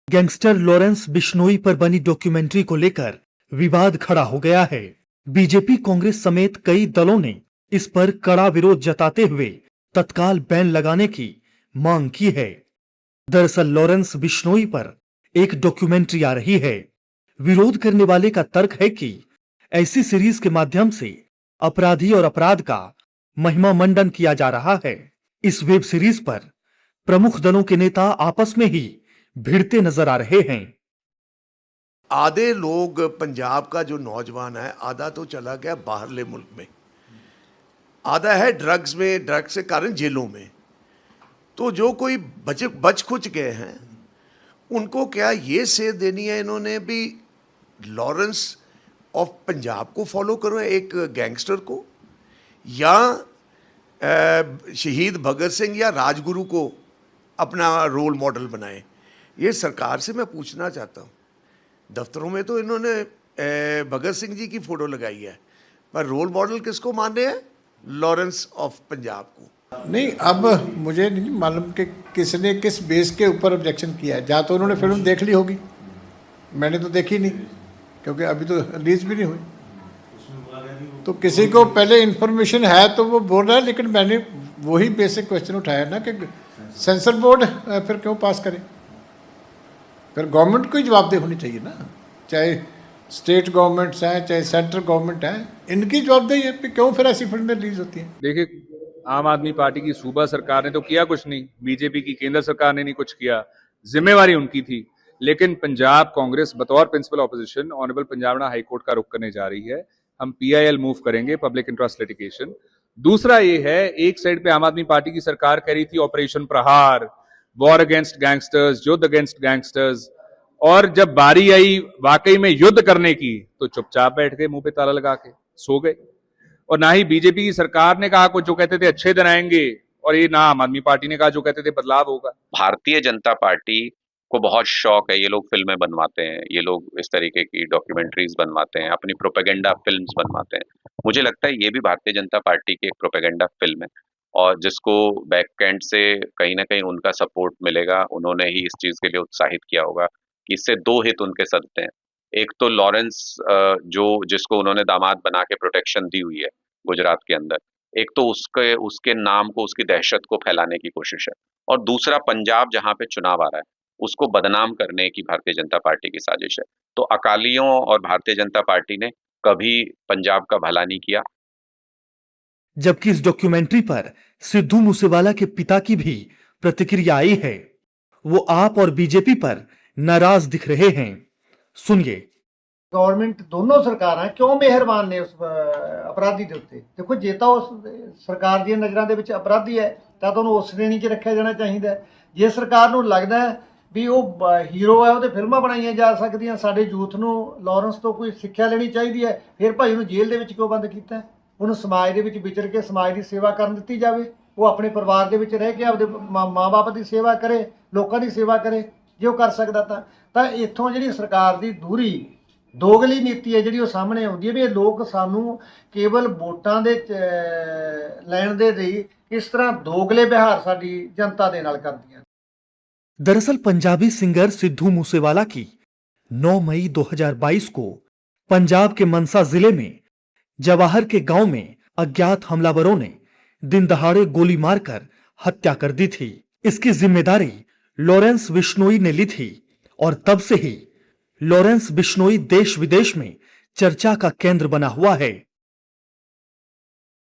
Gangster Lawrence Bishnoi पर बनी documentary को लेकर विवाद खड़ा हो गया है। बीजेपी, कांग्रेस समेत कई दलों ने इस पर कड़ा विरोध जताते हुए तत्काल बैन लगाने की मांग की है। दरअसल लॉरेंस बिश्नोई पर एक डॉक्यूमेंट्री आ रही है। विरोध करने वाले का तर्क है कि ऐसी सीरीज के माध्यम से अपराधी और अपराध का महिमा मंडन किया जा रहा है। इस वेब सीरीज पर प्रमुख दलों के नेता आपस में ही भिड़ते नजर आ रहे हैं। आधे लोग पंजाब का जो नौजवान है, आधा तो चला गया बाहरले मुल्क में, आधा है ड्रग्स में, ड्रग्स के कारण जेलों में। तो जो कोई बच खुच गए हैं उनको क्या ये सेध देनी है इन्होंने भी लॉरेंस ऑफ पंजाब को फॉलो करो, एक गैंगस्टर को, या शहीद भगत सिंह या राजगुरु को अपना रोल मॉडल बनाएं। ये सरकार से मैं पूछना चाहता हूँ। दफ्तरों में तो इन्होंने भगत सिंह जी की फ़ोटो लगाई है, पर रोल मॉडल किसको मान रहे हैं? लॉरेंस ऑफ पंजाब को। नहीं, अब मुझे नहीं मालूम कि किसने किस बेस के ऊपर ऑब्जेक्शन किया है। या तो उन्होंने फिल्म देख ली होगी, मैंने तो देखी नहीं क्योंकि अभी तो रिलीज भी नहीं हुई। तो किसी को पहले इन्फॉर्मेशन है तो वो बोल रहा है, लेकिन मैंने वही बेसिक क्वेश्चन उठाया ना कि सेंसर बोर्ड फिर क्यों पास करे? फिर गवर्नमेंट को ही जवाबदेही होनी चाहिए ना, चाहे स्टेट गवर्नमेंट्स हैं चाहे सेंट्रल गवर्नमेंट है, इनकी जवाबदेही है कि क्यों फिर ऐसी फिल्में रिलीज होती हैं। देखिए, आम आदमी पार्टी की सूबा सरकार ने तो किया कुछ नहीं, बीजेपी की केंद्र सरकार ने नहीं कुछ किया, जिम्मेवारी उनकी थी। लेकिन पंजाब कांग्रेस बतौर प्रिंसिपल ऑपोजिशन ऑनरेबल पंजाबना हाई कोर्ट का रुख करने जा रही है। हम PIL मूव करेंगे, पब्लिक इंटरेस्ट लिटिगेशन। दूसरा ये है, एक साइड पे आम आदमी पार्टी की सरकार कह रही थी ऑपरेशन प्रहार, वॉर अगेंस्ट गैंगस्टर्स, युद्ध अगेंस्ट गैंगस्टर्स, और जब बारी आई वाकई में युद्ध करने की तो चुपचाप बैठ गए, मुंह पे ताला लगा के सो गए। और ना ही बीजेपी की सरकार ने कहा कुछ, जो कहते थे अच्छे दिन आएंगे, और ये ना आम आदमी पार्टी ने कहा जो कहते थे बदलाव होगा। भारतीय जनता पार्टी को बहुत शौक है, ये लोग फिल्में बनवाते हैं, ये लोग इस तरीके की डॉक्यूमेंट्रीज बनवाते हैं, अपनी प्रोपेगेंडा फिल्म्स बनवाते हैं। मुझे लगता है ये भी भारतीय जनता पार्टी की एक प्रोपेगेंडा फिल्म है, और जिसको बैकएंड से कहीं ना कहीं उनका सपोर्ट मिलेगा। उन्होंने ही इस चीज के लिए उत्साहित किया होगा कि इससे दो हित उनके सदते हैं। एक तो लॉरेंस जिसको उन्होंने दामाद बना के प्रोटेक्शन दी हुई है गुजरात के अंदर, एक तो उसके नाम को, उसकी दहशत को फैलाने की कोशिश है, और दूसरा पंजाब जहां पे चुनाव आ रहा है उसको बदनाम करने की भारतीय जनता पार्टी की साजिश है। तो अकालियों और भारतीय जनता पार्टी ने कभी पंजाब का भला नहीं किया। जबकि इस डॉक्यूमेंट्री पर सिद्धू मूसेवाला के पिता की भी प्रतिक्रिया आई है। वो आप और बीजेपी पर नाराज दिख रहे हैं, सुनिए। गवर्नमेंट दोनों सरकारां क्यों मेहरबान ने उस अपराधी ਦੇ ਉੱਤੇ? ਦੇਖੋ, ਜੇ ਤਾਂ ਉਸ ਸਰਕਾਰ ਦੀਆਂ ਨਜ਼ਰਾਂ ਦੇ ਵਿੱਚ ਅਪਰਾਧੀ ਹੈ ਤਾਂ ਉਹਨੂੰ ਉਸ ਸ਼੍ਰੇਣੀ 'ਚ ਰੱਖਿਆ ਜਾਣਾ ਚਾਹੀਦਾ ਹੈ। ਜੇ ਸਰਕਾਰ ਨੂੰ ਲੱਗਦਾ ਹੈ ਵੀ ਉਹ ਹੀਰੋ ਹੈ, ਉਹਦੇ ਫਿਲਮਾਂ ਬਣਾਈਆਂ ਜਾ ਸਕਦੀਆਂ, ਸਾਡੇ ਯੂਥ ਨੂੰ ਲਾਰੈਂਸ ਤੋਂ ਕੋਈ ਸਿੱਖਿਆ ਲੈਣੀ ਚਾਹੀਦੀ ਹੈ, ਫਿਰ ਭਾਈ ਉਹਨੂੰ ਜੇਲ੍ਹ ਦੇ ਵਿੱਚ ਕਿਉਂ ਬੰਦ ਕੀਤਾ? ਉਹਨੂੰ ਸਮਾਜ ਦੇ ਵਿੱਚ ਵਿਚਰ ਕੇ ਸਮਾਜ ਦੀ ਸੇਵਾ ਕਰਨ ਦਿੱਤੀ ਜਾਵੇ। ਉਹ ਆਪਣੇ ਪਰਿਵਾਰ ਦੇ ਵਿੱਚ ਰਹਿ ਕੇ ਆਪਦੇ ਮਾਂ-ਬਾਪ ਦੀ ਸੇਵਾ ਕਰੇ, ਲੋਕਾਂ ਦੀ ਸੇਵਾ ਕਰੇ। ਜੇ ਉਹ ਕਰ ਸਕਦਾ ਤਾਂ ਇੱਥੋਂ ਜਿਹੜੀ ਸਰਕਾਰ ਦੀ ਦੂਰੀ ਦੋਗਲੀ ਨੀਤੀ ਹੈ ਜਿਹੜੀ ਉਹ ਸਾਹਮਣੇ ਆਉਂਦੀ ਹੈ ਵੀ ਇਹ ਲੋਕ ਸਾਨੂੰ ਕੇਵਲ ਵੋਟਾਂ ਦੇ ਲੈਣ ਦੇ ਲਈ ਕਿਸ ਤਰ੍ਹਾਂ ਦੋਗਲੇ ਵਿਹਾਰ ਸਾਡੀ ਜਨਤਾ ਦੇ ਨਾਲ ਕਰਦੀਆਂ। दरअसल पंजाबी सिंगर सिद्धू मूसेवाला की 9 मई 2022 को पंजाब के मनसा जिले में जवाहर के गांव में अज्ञात हमलावरों ने दिन दहाड़े गोली मारकर हत्या कर दी थी। इसकी जिम्मेदारी लॉरेंस बिश्नोई ने ली थी और तब से ही लॉरेंस बिश्नोई देश विदेश में चर्चा का केंद्र बना हुआ है।